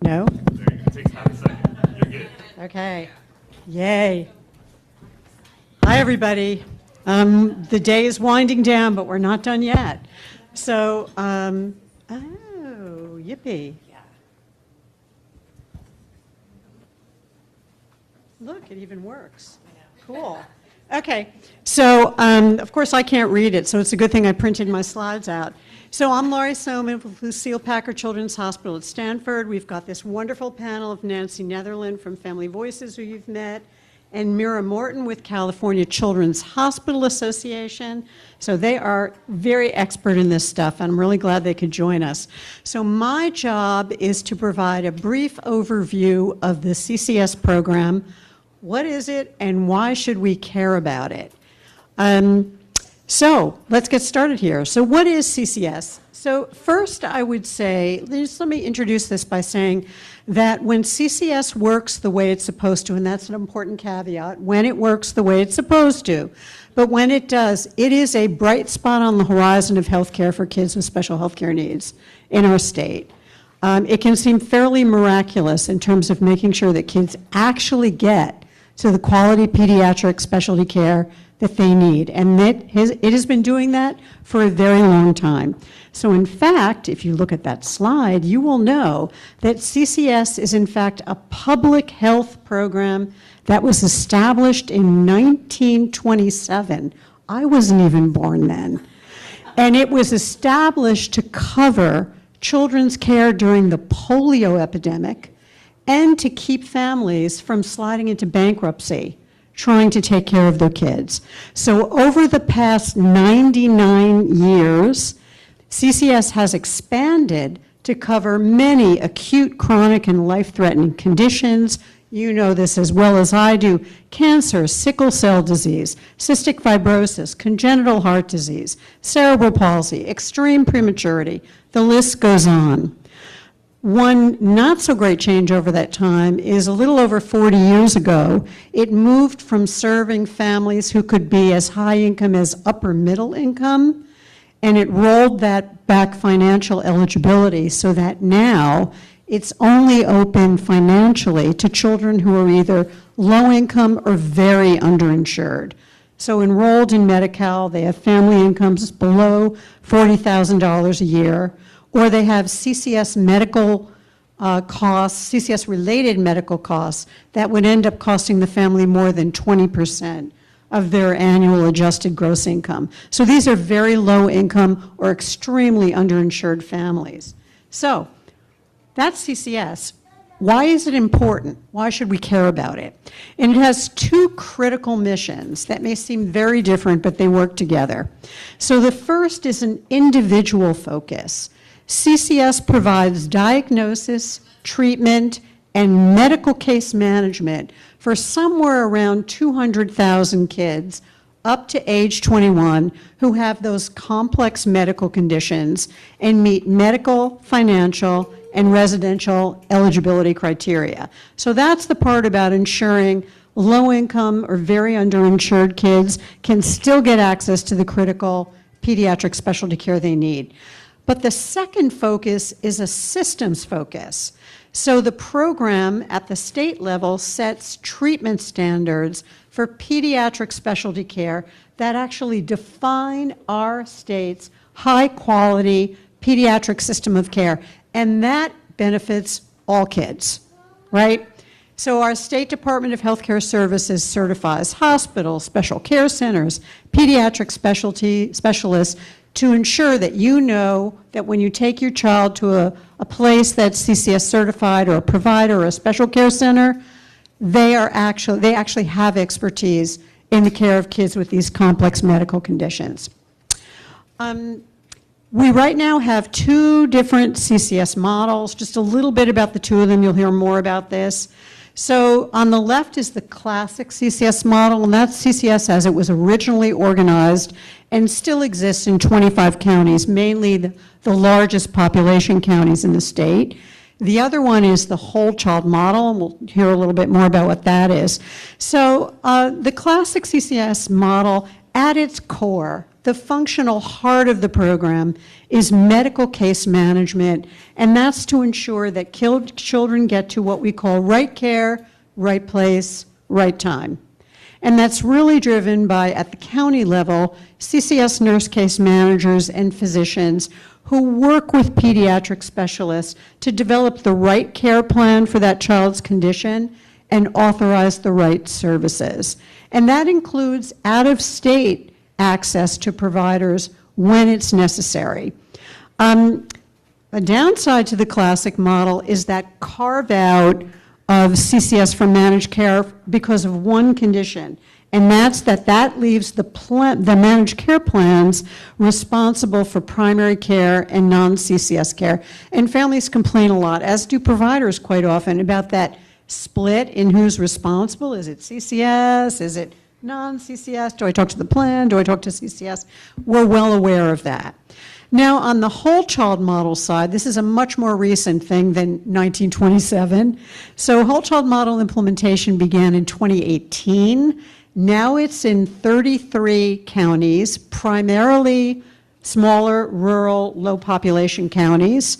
No? It takes half a second. You're good. Okay. Yay. Hi, everybody. The day is winding down, but we're not done yet. So, oh, yippee. Look, it even works. Cool. Okay, so of course I can't read it, so it's a good thing I printed my slides out. So I'm Laurie Soman with Lucile Packard Children's Hospital at Stanford. We've got this wonderful panel of Nancy Netherland from Family Voices, who you've met, and Mira Morton with California Children's Hospital Association. So they are very expert in this stuff, and I'm really glad they could join us. So my job is to provide a brief overview of the CCS program. What is it, and why should we care about it? So let's get started here. So what is CCS? So first I would say, just let me introduce this by saying that when CCS works the way it's supposed to, and that's an important caveat, when it works the way it's supposed to, but when it does, it is a bright spot on the horizon of healthcare for kids with special healthcare needs in our state. It can seem fairly miraculous in terms of making sure that kids actually get to the quality pediatric specialty care that they need. And it has been doing that for a very long time. So in fact, if you look at that slide, you will know that CCS is in fact a public health program that was established in 1927. I wasn't even born then. And it was established to cover children's care during the polio epidemic and to keep families from sliding into bankruptcy, trying to take care of their kids. So over the past 99 years, CCS has expanded to cover many acute, chronic, and life-threatening conditions. You know this as well as I do: cancer, sickle cell disease, cystic fibrosis, congenital heart disease, cerebral palsy, extreme prematurity. The list goes on. One not so great change over that time is a little over 40 years ago, it moved from serving families who could be as high income as upper middle income, and it rolled that back financial eligibility so that now it's only open financially to children who are either low income or very underinsured. So enrolled in Medi-Cal, they have family incomes below $40,000 a year, or they have CCS medical costs, CCS-related medical costs that would end up costing the family more than 20% of their annual adjusted gross income. So these are very low income or extremely underinsured families. So that's CCS. Why is it important? Why should we care about it? And it has two critical missions that may seem very different, but they work together. So the first is an individual focus. CCS provides diagnosis, treatment, and medical case management for somewhere around 200,000 kids up to age 21 who have those complex medical conditions and meet medical, financial, and residential eligibility criteria. So that's the part about ensuring low-income or very underinsured kids can still get access to the critical pediatric specialty care they need. But the second focus is a systems focus. So the program at the state level sets treatment standards for pediatric specialty care that actually define our state's high-quality pediatric system of care, and that benefits all kids, right? So our State Department of Healthcare Services certifies hospitals, special care centers, pediatric specialists to ensure that you know that when you take your child to a place that's CCS certified or a provider or a special care center, they actually have expertise in the care of kids with these complex medical conditions. We right now have two different CCS models. Just a little bit about the two of them. You'll hear more about this. So on the left is the classic CCS model, and that's CCS as it was originally organized and still exists in 25 counties, mainly the largest population counties in the state. The other one is the whole child model, and we'll hear a little bit more about what that is. So the classic CCS model, at its core, the functional heart of the program is medical case management, and that's to ensure that children get to what we call right care, right place, right time. And that's really driven by, at the county level, CCS nurse case managers and physicians who work with pediatric specialists to develop the right care plan for that child's condition and authorize the right services. And that includes out-of-state access to providers when it's necessary. A downside to the classic model is that carve-out of CCS from managed care because of one condition, and that's that leaves the managed care plans responsible for primary care and non-CCS care. And families complain a lot, as do providers quite often, about that split in who's responsible. Is it CCS? Is it non-CCS? Do I talk to the plan? Do I talk to CCS? We're well aware of that. Now, on the whole child model side, this is a much more recent thing than 1927. So whole child model implementation began in 2018. Now it's in 33 counties, primarily smaller, rural, low population counties.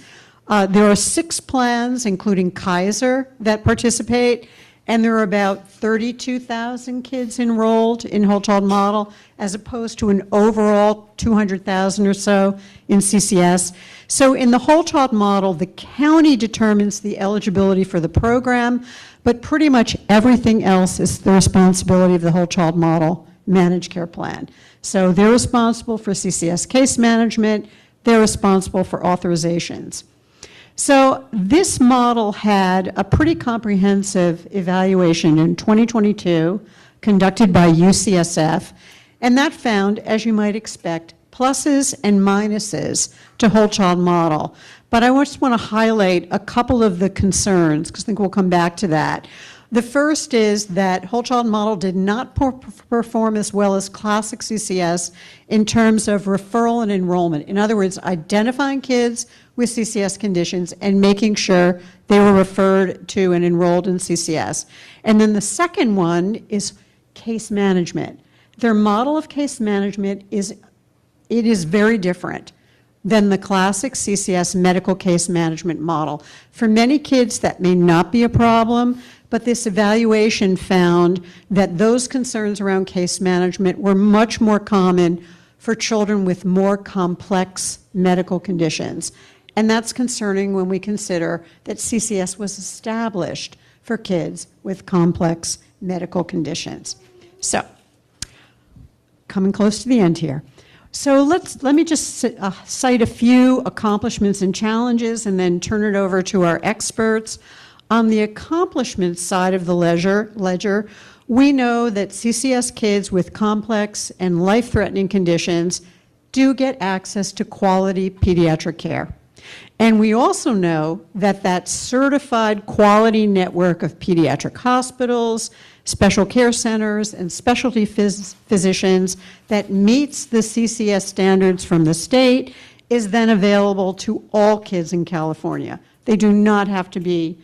There are 6 plans, including Kaiser, that participate, and there are about 32,000 kids enrolled in whole child model, as opposed to an overall 200,000 or so in CCS. So in the whole child model, the county determines the eligibility for the program, but pretty much everything else is the responsibility of the whole child model managed care plan. So they're responsible for CCS case management, they're responsible for authorizations. So this model had a pretty comprehensive evaluation in 2022 conducted by UCSF, and that found, as you might expect, pluses and minuses to whole child model. But I just want to highlight a couple of the concerns, because I think we'll come back to that. The first is that whole child model did not perform as well as classic CCS in terms of referral and enrollment. In other words, identifying kids with CCS conditions and making sure they were referred to and enrolled in CCS. And then the second one is case management. Their model of case management is very different than the classic CCS medical case management model. For many kids, that may not be a problem, but this evaluation found that those concerns around case management were much more common for children with more complex medical conditions. And that's concerning when we consider that CCS was established for kids with complex medical conditions. So, coming close to the end here. So let me just cite a few accomplishments and challenges and then turn it over to our experts. On the accomplishments side of the ledger, we know that CCS kids with complex and life-threatening conditions do get access to quality pediatric care. And we also know that that certified quality network of pediatric hospitals, special care centers, and specialty physicians that meets the CCS standards from the state is then available to all kids in California. They do not have to be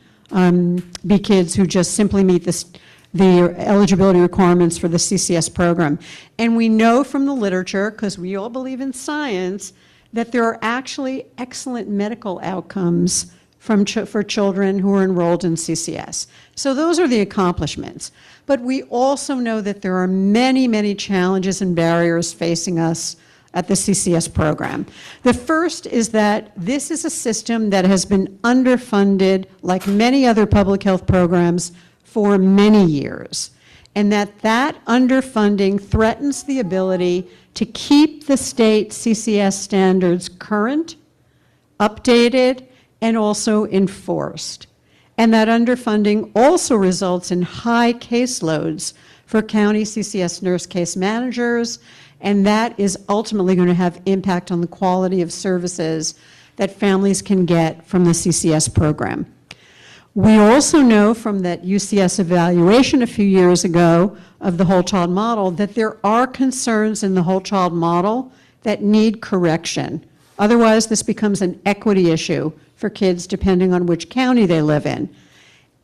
kids who just simply meet the eligibility requirements for the CCS program. And we know from the literature, because we all believe in science, that there are actually excellent medical outcomes for children who are enrolled in CCS. So those are the accomplishments. But we also know that there are many, many challenges and barriers facing us at the CCS program. The first is that this is a system that has been underfunded, like many other public health programs, for many years, and that underfunding threatens the ability to keep the state CCS standards current, updated, and also enforced. And that underfunding also results in high caseloads for county CCS nurse case managers, and that is ultimately going to have impact on the quality of services that families can get from the CCS program. We also know from that UCS evaluation a few years ago of the whole child model that there are concerns in the whole child model that need correction. Otherwise, this becomes an equity issue for kids depending on which county they live in.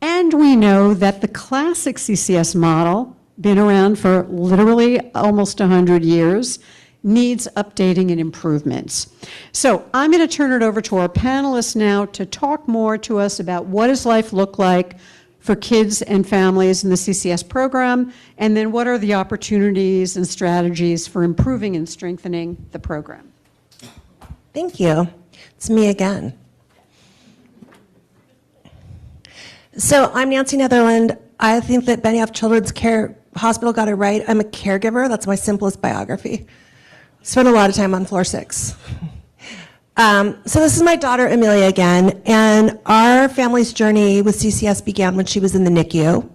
And we know that the classic CCS model, been around for literally almost 100 years, needs updating and improvements. So I'm going to turn it over to our panelists now to talk more to us about what does life look like for kids and families in the CCS program, and then what are the opportunities and strategies for improving and strengthening the program. Thank you. It's me again. So I'm Nancy Netherland. I think that Benioff Children's Care Hospital got it right. I'm a caregiver. That's my simplest biography. Spent a lot of time on floor 6. So this is my daughter, Amelia, again, and our family's journey with CCS began when she was in the NICU,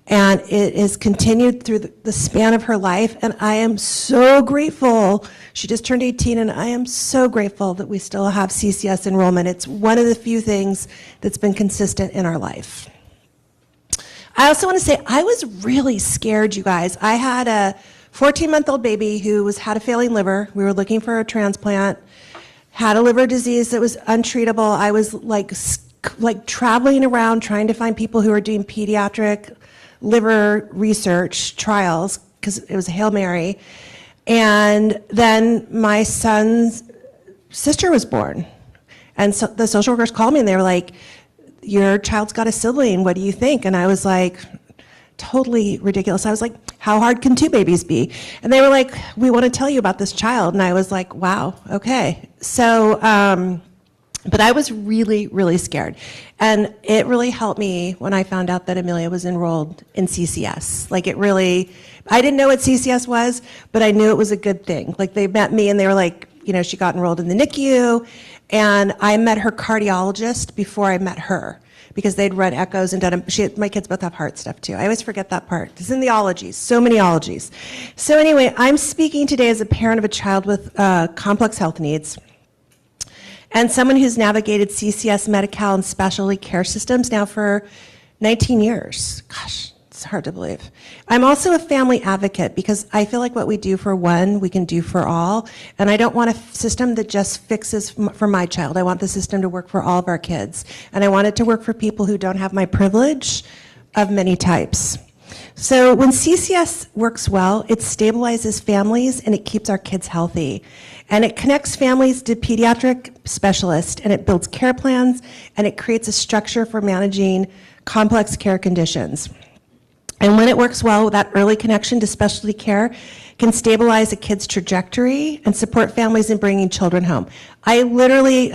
and it is continued through the span of her life, and I am so grateful. She just turned 18, and I am so grateful that we still have CCS enrollment. It's one of the few things that's been consistent in our life. I also want to say I was really scared, you guys. I had a 14-month-old baby who had a failing liver. We were looking for a transplant. Had a liver disease that was untreatable. I was like traveling around trying to find people who were doing pediatric liver research trials because it was a Hail Mary. And then my son's sister was born. And so the social workers called me and they were like, your child's got a sibling, what do you think? And I was like, totally ridiculous. I was like, how hard can 2 babies be? And they were like, we want to tell you about this child. And I was like, wow, okay. So, but I was really, really scared. And it really helped me when I found out that Amelia was enrolled in CCS. Like it really, I didn't know what CCS was, but I knew it was a good thing. Like they met me and they were like, you know, she got enrolled in the NICU. And I met her cardiologist before I met her, because they'd run echoes and done, my kids both have heart stuff too. I always forget that part. It's in the ologies, so many ologies. So anyway, I'm speaking today as a parent of a child with complex health needs and someone who's navigated CCS, Medi-Cal, and specialty care systems now for 19 years. Gosh, it's hard to believe. I'm also a family advocate because I feel like what we do for one, we can do for all. And I don't want a system that just fixes for my child. I want the system to work for all of our kids. And I want it to work for people who don't have my privilege of many types. So when CCS works well, it stabilizes families and it keeps our kids healthy. And it connects families to pediatric specialists, and it builds care plans, and it creates a structure for managing complex care conditions. And when it works well, that early connection to specialty care can stabilize a kid's trajectory and support families in bringing children home. I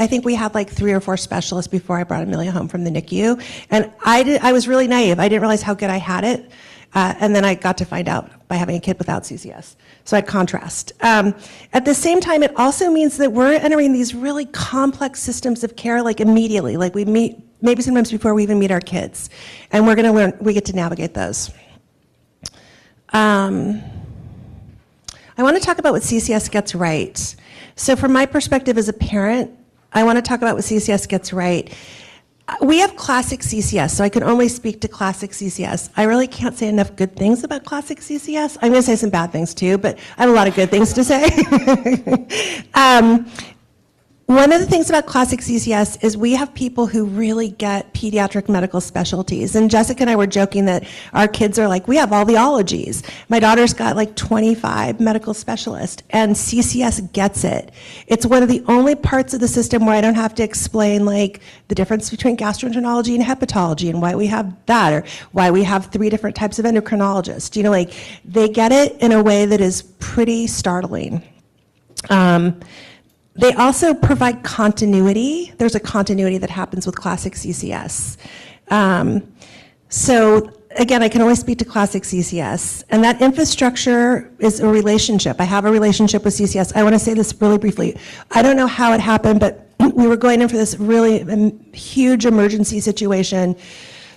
think we had like 3 or 4 specialists before I brought Amelia home from the NICU. And I was really naive. I didn't realize how good I had it. And then I got to find out by having a kid without CCS. So I contrast. At the same time, it also means that we're entering these really complex systems of care like immediately. Like we meet maybe sometimes before we even meet our kids. And we're going to learn, we get to navigate those. I want to talk about what CCS gets right. So from my perspective as a parent, I want to talk about what CCS gets right. We have classic CCS, so I can only speak to classic CCS. I really can't say enough good things about classic CCS. I'm going to say some bad things too, but I have a lot of good things to say. One of the things about classic CCS is we have people who really get pediatric medical specialties. And Jessica and I were joking that our kids are like, we have all the ologies. My daughter's got like 25 medical specialists, and CCS gets it. It's one of the only parts of the system where I don't have to explain like the difference between gastroenterology and hepatology and why we have that, or why we have 3 different types of endocrinologists. You know, like they get it in a way that is pretty startling. They also provide continuity. There's a continuity that happens with classic CCS. So again, I can only speak to classic CCS. And that infrastructure is a relationship. I have a relationship with CCS. I want to say this really briefly. I don't know how it happened, but we were going in for this really huge emergency situation.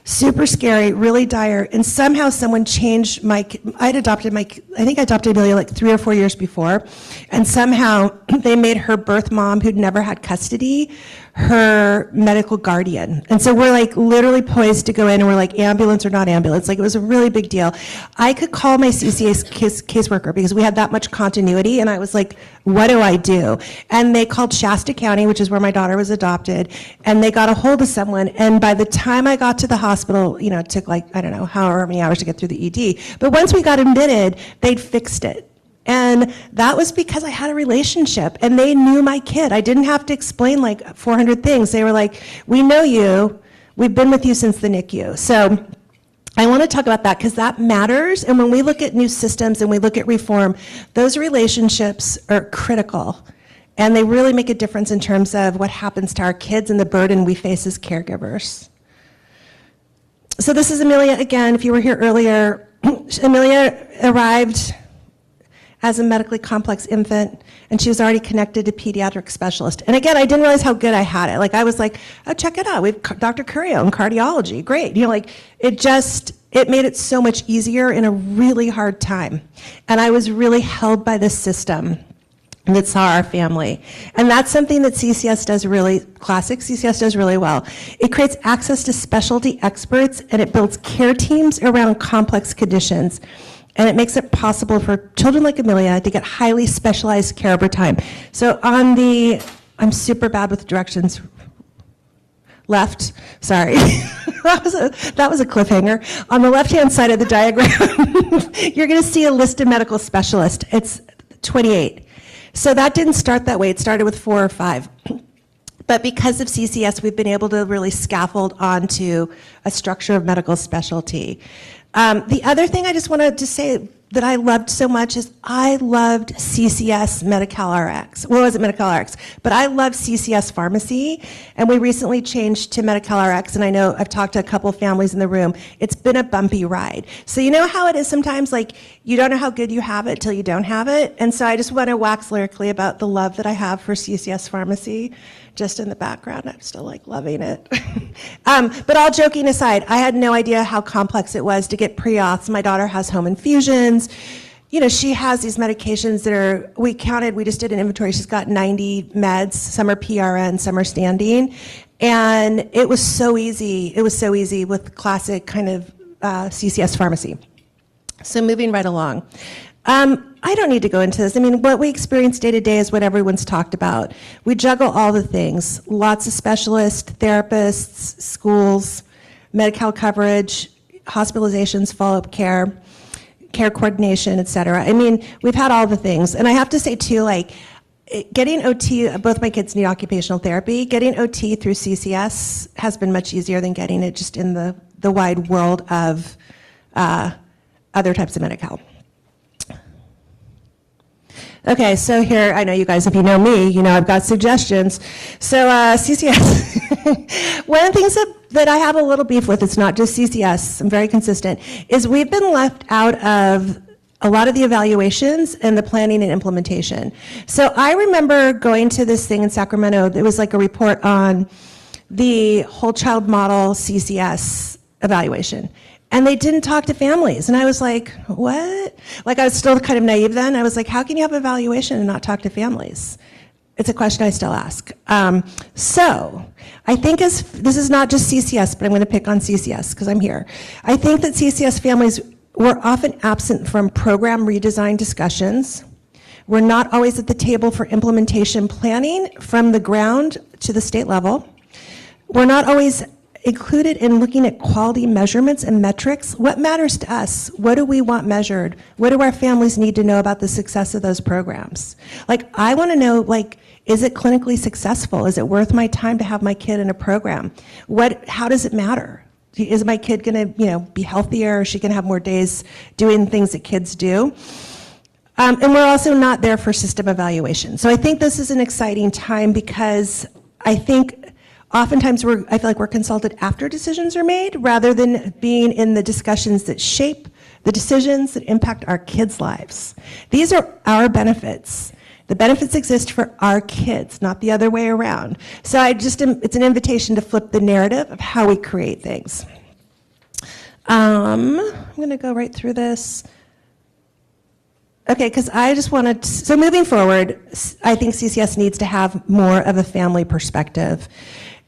Super scary, really dire, and somehow someone changed I think I adopted Amelia like 3 or 4 years before, and somehow they made her birth mom, who'd never had custody, her medical guardian. And so we're like literally poised to go in and we're like ambulance or not ambulance. Like it was a really big deal. I could call my CCS caseworker because we had that much continuity, and I was like, what do I do? And they called Shasta County, which is where my daughter was adopted, and they got a hold of someone. And by the time I got to the hospital, you know, it took like, I don't know, however many hours to get through the ED. But once we got admitted, they'd fixed it. And that was because I had a relationship and they knew my kid. I didn't have to explain like 400 things. They were like, we know you. We've been with you since the NICU. So I want to talk about that because that matters. And when we look at new systems and we look at reform, those relationships are critical. And they really make a difference in terms of what happens to our kids and the burden we face as caregivers. So this is Amelia again. If you were here earlier, Amelia arrived as a medically complex infant, and she was already connected to pediatric specialist. And again, I didn't realize how good I had it. Like, I was like, oh, check it out. We have Dr. Curio in cardiology. Great. You know, like, it made it so much easier in a really hard time. And I was really held by this system that saw our family. And that's something that CCS does really, classic CCS does really well. It creates access to specialty experts, and it builds care teams around complex conditions. And it makes it possible for children like Amelia to get highly specialized care over time. So I'm super bad with directions. Left, sorry. that was a cliffhanger. On the left-hand side of the diagram, you're gonna see a list of medical specialists. It's 28. So that didn't start that way. It started with 4 or 5. But because of CCS, we've been able to really scaffold onto a structure of medical specialty. The other thing I just wanted to say that I loved so much is I loved CCS Medi-Cal RX. Well, it wasn't Medi-Cal RX, but I loved CCS Pharmacy, and we recently changed to Medi-Cal RX, and I know I've talked to a couple of families in the room. It's been a bumpy ride. So you know how it is sometimes, like, you don't know how good you have it till you don't have it? And so I just want to wax lyrically about the love that I have for CCS Pharmacy. Just in the background, I'm still like loving it. But all joking aside, I had no idea how complex it was to get pre-auths. My daughter has home infusions. You know, she has these medications that we just did an inventory. She's got 90 meds. Some are PRN, some are standing. And it was so easy. It was so easy with classic kind of CCS Pharmacy. So moving right along. I don't need to go into this. I mean, what we experience day to day is what everyone's talked about. We juggle all the things. Lots of specialists, therapists, schools, Medi-Cal coverage, hospitalizations, follow-up care coordination, et cetera. I mean, we've had all the things. And I have to say, too, like, getting OT, both my kids need occupational therapy. Getting OT through CCS has been much easier than getting it just in the wide world of other types of Medi-Cal. Okay, so here, I know you guys, if you know me, you know I've got suggestions. So CCS, one of the things that I have a little beef with, it's not just CCS, I'm very consistent, is we've been left out of a lot of the evaluations and the planning and implementation. So I remember going to this thing in Sacramento, it was like a report on the whole child model CCS evaluation. And they didn't talk to families. And I was like, what? Like, I was still kind of naive then. I was like, how can you have evaluation and not talk to families? It's a question I still ask. So I think this is not just CCS, but I'm going to pick on CCS because I'm here. I think that CCS families were often absent from program redesign discussions. We're not always at the table for implementation planning from the ground to the state level. We're not always included in looking at quality measurements and metrics. What matters to us? What do we want measured? What do our families need to know about the success of those programs? Like, I want to know, like, is it clinically successful? Is it worth my time to have my kid in a program? How does it matter? Is my kid going to, be healthier? Is she going to have more days doing things that kids do? And we're also not there for system evaluation. So I think this is an exciting time because I think oftentimes I feel like we're consulted after decisions are made rather than being in the discussions that shape the decisions that impact our kids' lives. These are our benefits. The benefits exist for our kids, not the other way around. So it's an invitation to flip the narrative of how we create things. I'm going to go right through this. Okay, because I just wanted to, so moving forward, I think CCS needs to have more of a family perspective.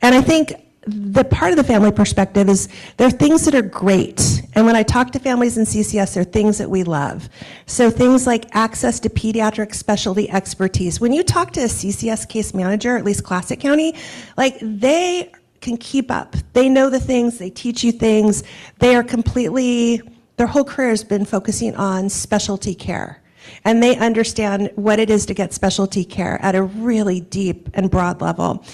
And I think the part of the family perspective is there are things that are great. And when I talk to families in CCS, there are things that we love. So things like access to pediatric specialty expertise. When you talk to a CCS case manager, at least Classic County, like, they can keep up. They know the things, they teach you things. They are their whole career has been focusing on specialty care. and they understand what it is to get specialty care at a really deep and broad level.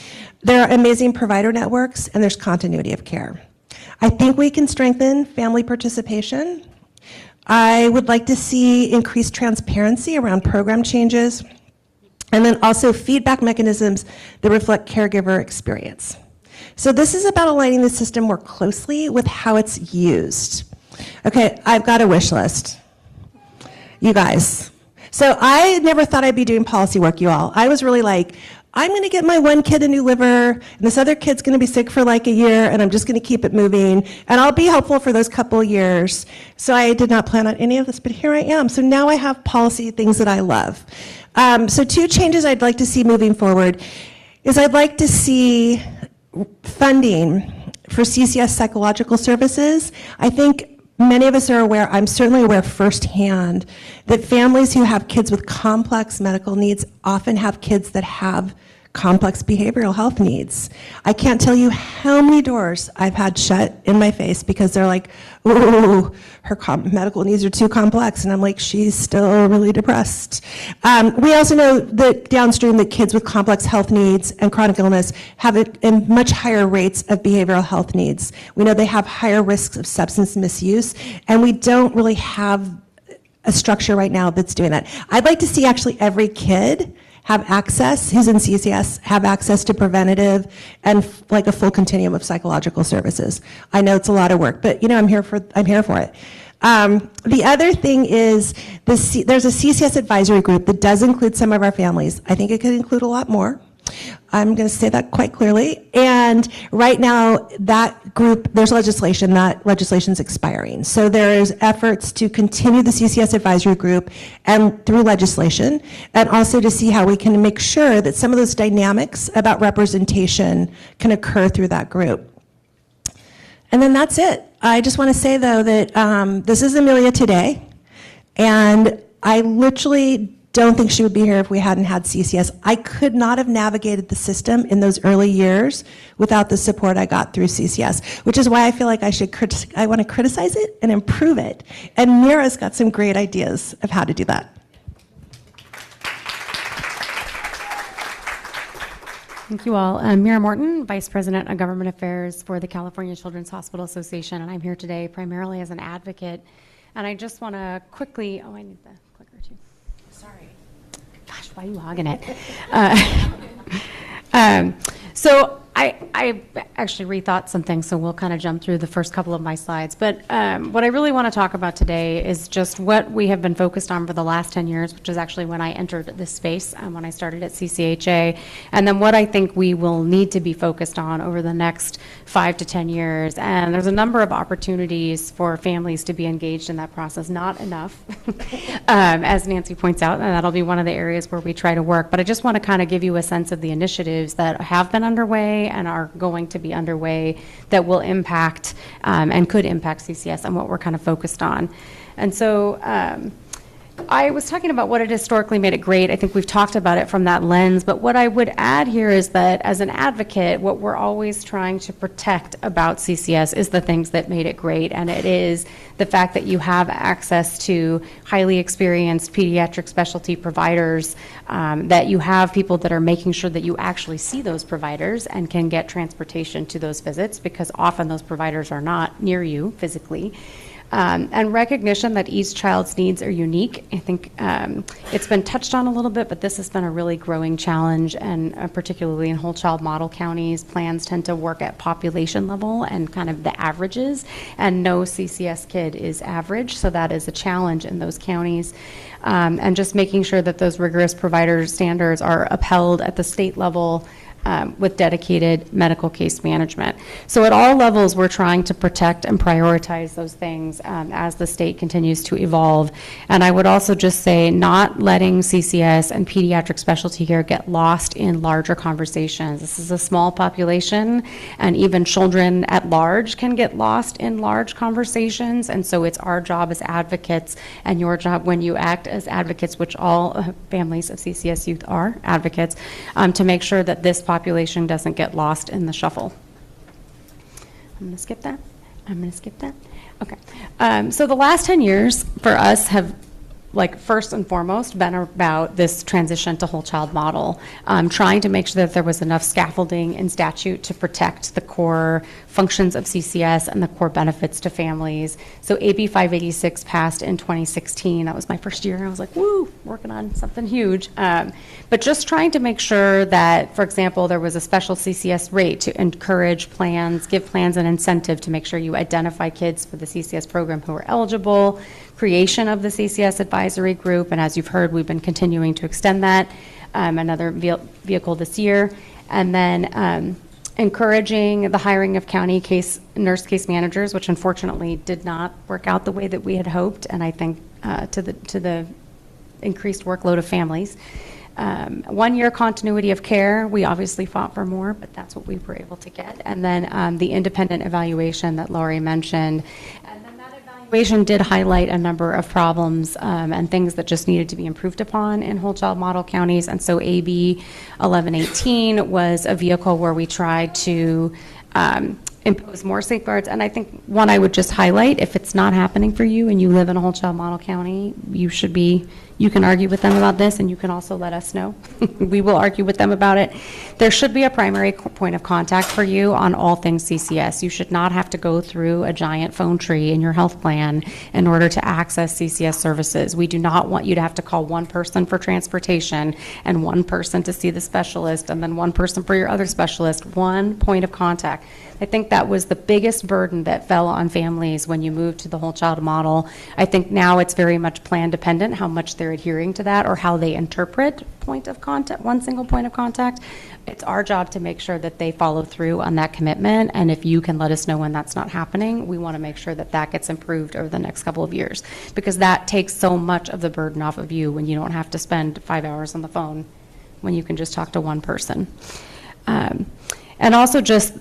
There are amazing provider networks, and there's continuity of care. I think we can strengthen family participation. I would like to see increased transparency around program changes, and then also feedback mechanisms that reflect caregiver experience. So this is about aligning the system more closely with how it's used. Okay, I've got a wish list. You guys. So I never thought I'd be doing policy work, you all. I was really like, I'm going to get my one kid a new liver, and this other kid's going to be sick for like a year, and I'm just going to keep it moving, and I'll be helpful for those couple of years. So I did not plan on any of this, but here I am. So now I have policy things that I love. So 2 changes I'd like to see moving forward is I'd like to see funding for CCS psychological services. I think many of us are aware, I'm certainly aware firsthand, that families who have kids with complex medical needs often have kids that have complex behavioral health needs. I can't tell you how many doors I've had shut in my face because they're like, oh, her medical needs are too complex. And I'm like, she's still really depressed. We also know that downstream that kids with complex health needs and chronic illness have much higher rates of behavioral health needs. We know they have higher risks of substance misuse, and we don't really have a structure right now that's doing that. I'd like to see actually every kid have access, who's in CCS, have access to preventative and like a full continuum of psychological services. I know it's a lot of work, but I'm here for it. The other thing is there's a CCS advisory group that does include some of our families. I think it could include a lot more. I'm going to say that quite clearly. And right now, that group, there's legislation. That legislation's expiring. So there is efforts to continue the CCS advisory group and through legislation, and also to see how we can make sure that some of those dynamics about representation can occur through that group. And then that's it. I just want to say, though, that this is Amelia today, and I literally don't think she would be here if we hadn't had CCS. I could not have navigated the system in those early years without the support I got through CCS, which is why I feel like I want to criticize it and improve it. And Mira's got some great ideas of how to do that. Thank you all. I'm Mira Morton, Vice President of Government Affairs for the California Children's Hospital Association, and I'm here today primarily as an advocate. And I just want to quickly, I need the clicker too. Sorry. Gosh, why are you hogging it? So I actually rethought some things, so we'll kind of jump through the first couple of my slides. But what I really want to talk about today is just what we have been focused on for the last 10 years, which is actually when I entered this space, when I started at CCHA, and then what I think we will need to be focused on over the next 5 to 10 years. And there's a number of opportunities for families to be engaged in that process. Not enough, as Nancy points out, and that'll be one of the areas where we try to work. But I just want to kind of give you a sense of the initiatives that have been underway and are going to be underway that will impact and could impact CCS and what we're kind of focused on. And so I was talking about what had historically made it great. I think we've talked about it from that lens, but what I would add here is that as an advocate, what we're always trying to protect about CCS is the things that made it great, and it is the fact that you have access to highly experienced pediatric specialty providers, that you have people that are making sure that you actually see those providers and can get transportation to those visits, because often those providers are not near you physically. And recognition that each child's needs are unique. I think it's been touched on a little bit, but this has been a really growing challenge, and particularly in whole child model counties, plans tend to work at population level and kind of the averages, and no CCS kid is average, so that is a challenge in those counties. And just making sure that those rigorous provider standards are upheld at the state level, with dedicated medical case management. So at all levels, we're trying to protect and prioritize those things as the state continues to evolve. And I would also just say not letting CCS and pediatric specialty care get lost in larger conversations. This is a small population, and even children at large can get lost in large conversations. And so it's our job as advocates, and your job when you act as advocates, which all families of CCS youth are advocates, to make sure that this population doesn't get lost in the shuffle. I'm going to skip that. I'm going to skip that. Okay. So the last 10 years for us have like first and foremost been about this transition to whole child model, trying to make sure that there was enough scaffolding in statute to protect the core functions of CCS and the core benefits to families. So AB 586 passed in 2016. That was my first year. I was like, woo, working on something huge. But just trying to make sure that, for example, there was a special CCS rate to encourage plans, give plans an incentive to make sure you identify kids for the CCS program who are eligible, creation of the CCS advisory group, and as you've heard, we've been continuing to extend that, another vehicle this year, and then encouraging the hiring of county nurse case managers, which unfortunately did not work out the way that we had hoped, and I think to the increased workload of families. 1 year continuity of care, we obviously fought for more, but that's what we were able to get. And then the independent evaluation that Laurie mentioned. And then that evaluation did highlight a number of problems and things that just needed to be improved upon in whole child model counties. And so AB 1118 was a vehicle where we tried to impose more safeguards. And I think one I would just highlight, if it's not happening for you and you live in a whole child model county, you can argue with them about this, and you can also let us know. We will argue with them about it. There should be a primary point of contact for you on all things CCS. You should not have to go through a giant phone tree in your health plan in order to access CCS services. We do not want you to have to call one person for transportation and one person to see the specialist and then one person for your other specialist. One point of contact. I think that was the biggest burden that fell on families when you moved to the whole child model. I think now it's very much plan dependent how much they're adhering to that or how they interpret point of contact, one single point of contact. It's our job to make sure that they follow through on that commitment, and if you can let us know when that's not happening, we want to make sure that that gets improved over the next couple of years, because that takes so much of the burden off of you when you don't have to spend 5 hours on the phone when you can just talk to one person. And also just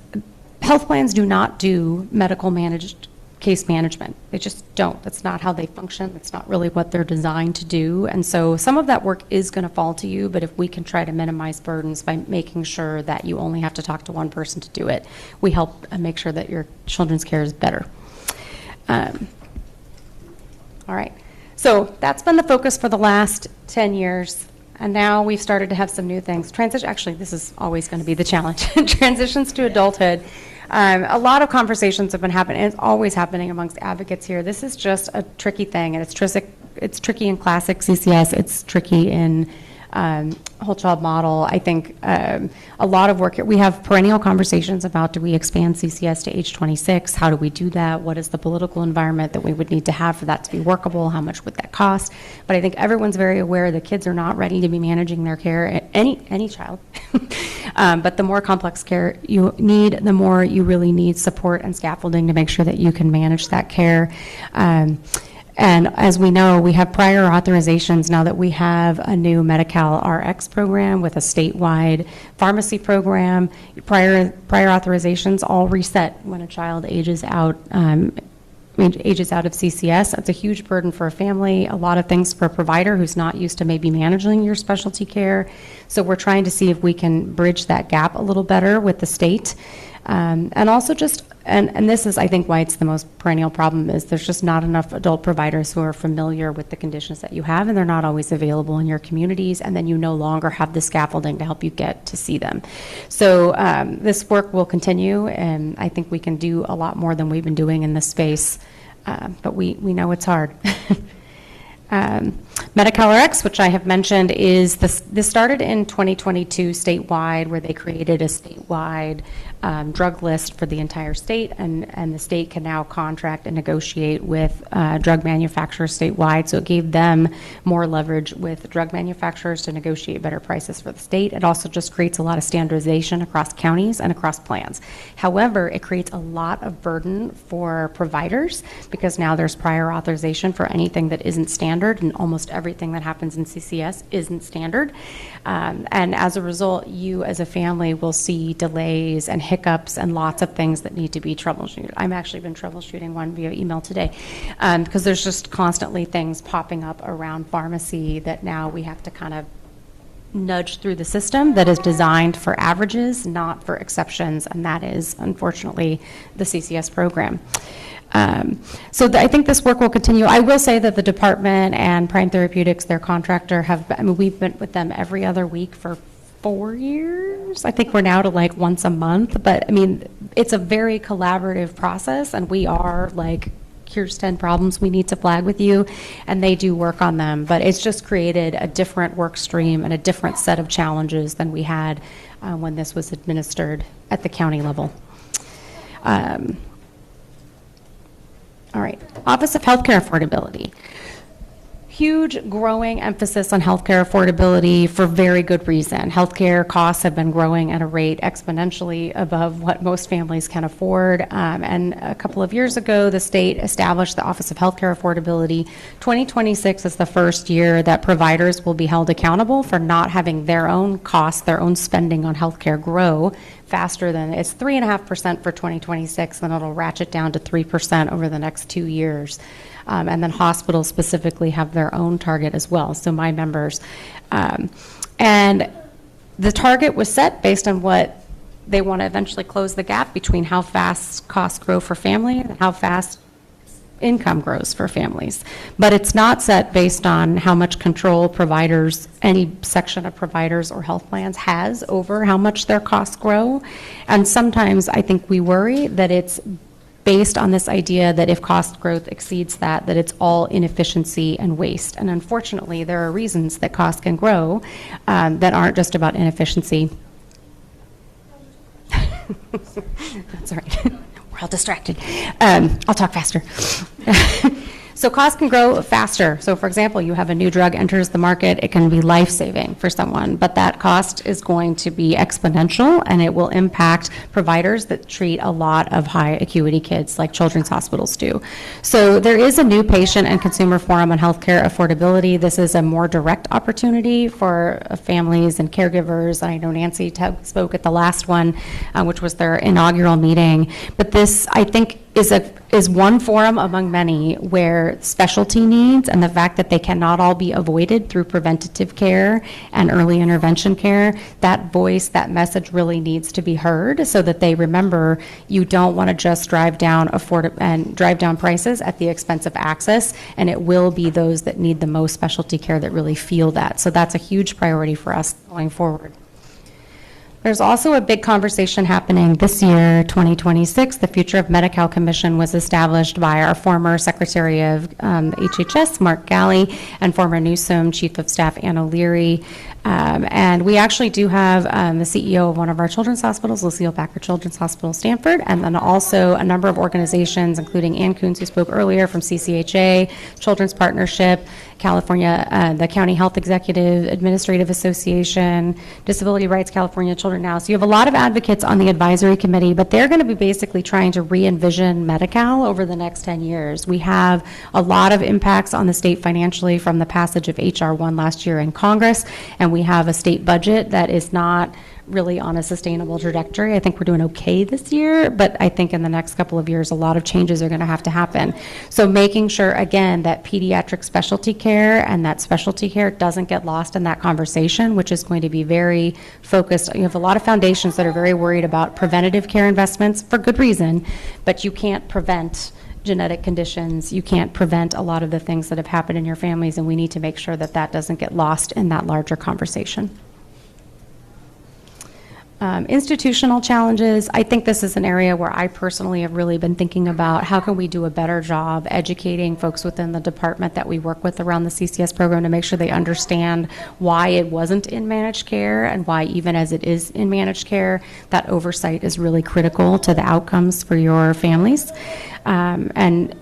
health plans do not do medical managed case management. They just don't. That's not how they function. That's not really what they're designed to do. And so some of that work is going to fall to you, but if we can try to minimize burdens by making sure that you only have to talk to one person to do it, we help make sure that your children's care is better. All right. So that's been the focus for the last 10 years. And now we've started to have some new things. Actually, this is always going to be the challenge. Transitions to adulthood. A lot of conversations have been happening. It's always happening amongst advocates here. This is just a tricky thing, and it's tricky in classic CCS. It's tricky in whole child model. I think a lot of work, we have perennial conversations about, do we expand CCS to age 26? How do we do that? What is the political environment that we would need to have for that to be workable? How much would that cost? But I think everyone's very aware that kids are not ready to be managing their care, any child. But the more complex care you need, the more you really need support and scaffolding to make sure that you can manage that care. And as we know, we have prior authorizations now that we have a new Medi-Cal RX program with a statewide pharmacy program. Prior authorizations all reset when a child ages out of CCS. That's a huge burden for a family, a lot of things for a provider who's not used to maybe managing your specialty care. So we're trying to see if we can bridge that gap a little better with the state. And also just, and this is, I think, why it's the most perennial problem, is there's just not enough adult providers who are familiar with the conditions that you have, and they're not always available in your communities, and then you no longer have the scaffolding to help you get to see them. So this work will continue, and I think we can do a lot more than we've been doing in this space, but we know it's hard. Medi-Cal RX, which I have mentioned, is this started in 2022 statewide, where they created a statewide drug list for the entire state, and the state can now contract and negotiate with drug manufacturers statewide. So it gave them more leverage with drug manufacturers to negotiate better prices for the state. It also just creates a lot of standardization across counties and across plans. However, it creates a lot of burden for providers, because now there's prior authorization for anything that isn't standard, and almost everything that happens in CCS isn't standard. And as a result, you as a family will see delays and hiccups and lots of things that need to be troubleshooted. I've actually been troubleshooting one via email today, because there's just constantly things popping up around pharmacy that now we have to kind of nudge through the system that is designed for averages, not for exceptions, and that is, unfortunately, the CCS program. I think this work will continue. I will say that the department and Prime Therapeutics, their contractor, we've been with them every other week for 4 years. I think we're now to like once a month, but I mean, it's a very collaborative process, and we are like, here's 10 problems we need to flag with you, and they do work on them. But it's just created a different work stream and a different set of challenges than we had when this was administered at the county level. All right, Office of Healthcare Affordability. Huge growing emphasis on healthcare affordability for very good reason. Healthcare costs have been growing at a rate exponentially above what most families can afford. And a couple of years ago, the state established the Office of Healthcare Affordability. 2026 is the first year that providers will be held accountable for not having their own costs, their own spending on healthcare grow faster than, it's 3.5% for 2026, then it'll ratchet down to 3% over the next 2 years. And then hospitals specifically have their own target as well, so my members. And the target was set based on what they want to eventually close the gap between how fast costs grow for family and how fast income grows for families. But it's not set based on how much control providers, any section of providers or health plans has over how much their costs grow. And sometimes I think we worry that it's based on this idea that if cost growth exceeds that it's all inefficiency and waste. And unfortunately, there are reasons that costs can grow that aren't just about inefficiency. That's all right. We're all distracted. I'll talk faster. So costs can grow faster. So for example, you have a new drug enters the market, it can be life-saving for someone, but that cost is going to be exponential, and it will impact providers that treat a lot of high acuity kids like children's hospitals do. So there is a new patient and consumer forum on healthcare affordability. This is a more direct opportunity for families and caregivers. I know Nancy spoke at the last one, which was their inaugural meeting, but this, I think, is one forum among many where specialty needs and the fact that they cannot all be avoided through preventative care and early intervention care, that voice, that message really needs to be heard so that they remember you don't want to just drive down prices at the expense of access, and it will be those that need the most specialty care that really feel that. So that's a huge priority for us going forward. There's also a big conversation happening this year, 2026. The Future of Medi-Cal Commission was established by our former Secretary of HHS, Mark Galley, and former Newsom Chief of Staff, Anna Leary. And we actually do have the CEO of one of our children's hospitals, Lucille Packard Children's Hospital, Stanford, and then also a number of organizations, including Ann Coons, who spoke earlier, from CCHA, Children's Partnership, California, the County Health Executive Administrative Association, Disability Rights California, Children Now. So you have a lot of advocates on the advisory committee, but they're going to be basically trying to re-envision Medi-Cal over the next 10 years. We have a lot of impacts on the state financially from the passage of H.R. 1 last year in Congress, and we have a state budget that is not really on a sustainable trajectory. I think we're doing okay this year, but I think in the next couple of years, a lot of changes are going to have to happen. So making sure, again, that pediatric specialty care and that specialty care doesn't get lost in that conversation, which is going to be very focused. You have a lot of foundations that are very worried about preventative care investments for good reason, but you can't prevent genetic conditions. You can't prevent a lot of the things that have happened in your families, and we need to make sure that that doesn't get lost in that larger conversation. Institutional challenges, I think this is an area where I personally have really been thinking about how can we do a better job educating folks within the department that we work with around the CCS program to make sure they understand why it wasn't in managed care and why even as it is in managed care, that oversight is really critical to the outcomes for your families. And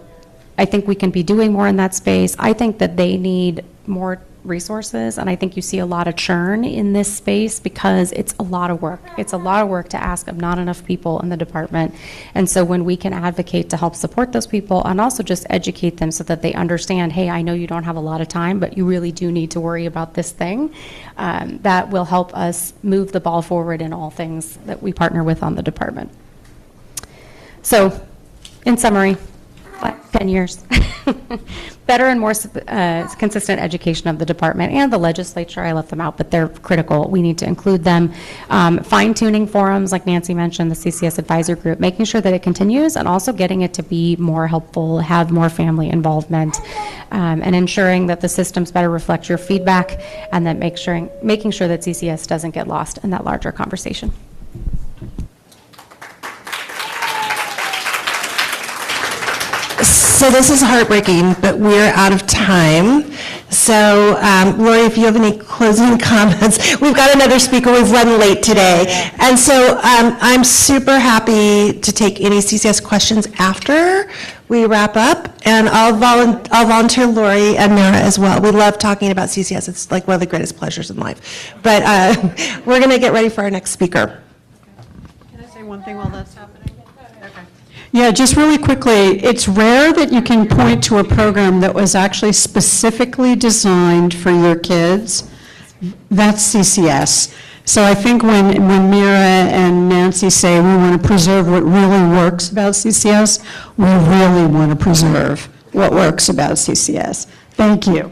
I think we can be doing more in that space. I think that they need more resources, and I think you see a lot of churn in this space because it's a lot of work. It's a lot of work to ask of not enough people in the department. And so when we can advocate to help support those people and also just educate them so that they understand, hey, I know you don't have a lot of time, but you really do need to worry about this thing, that will help us move the ball forward in all things that we partner with on the department. So, in summary, 10 years. Better and more consistent education of the department and the legislature. I left them out, but they're critical. We need to include them. Fine-tuning forums, like Nancy mentioned, the CCS advisor group, making sure that it continues and also getting it to be more helpful, have more family involvement, and ensuring that the systems better reflect your feedback, and that making sure that CCS doesn't get lost in that larger conversation. So this is heartbreaking, but we're out of time. So, Lori, if you have any closing comments, we've got another speaker. We've run late today. And so I'm super happy to take any CCS questions after we wrap up. And I'll volunteer Lori and Mara as well. We love talking about CCS. It's like one of the greatest pleasures in life. But we're going to get ready for our next speaker. Can I say one thing while that's happening? Yeah, just really quickly, it's rare that you can point to a program that was actually specifically designed for your kids. That's CCS. So I think when Mira and Nancy say we want to preserve what really works about CCS, we really want to preserve what works about CCS. Thank you.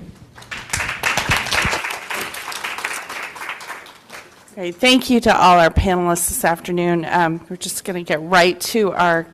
Great. Thank you to all our panelists this afternoon. We're just going to get right to our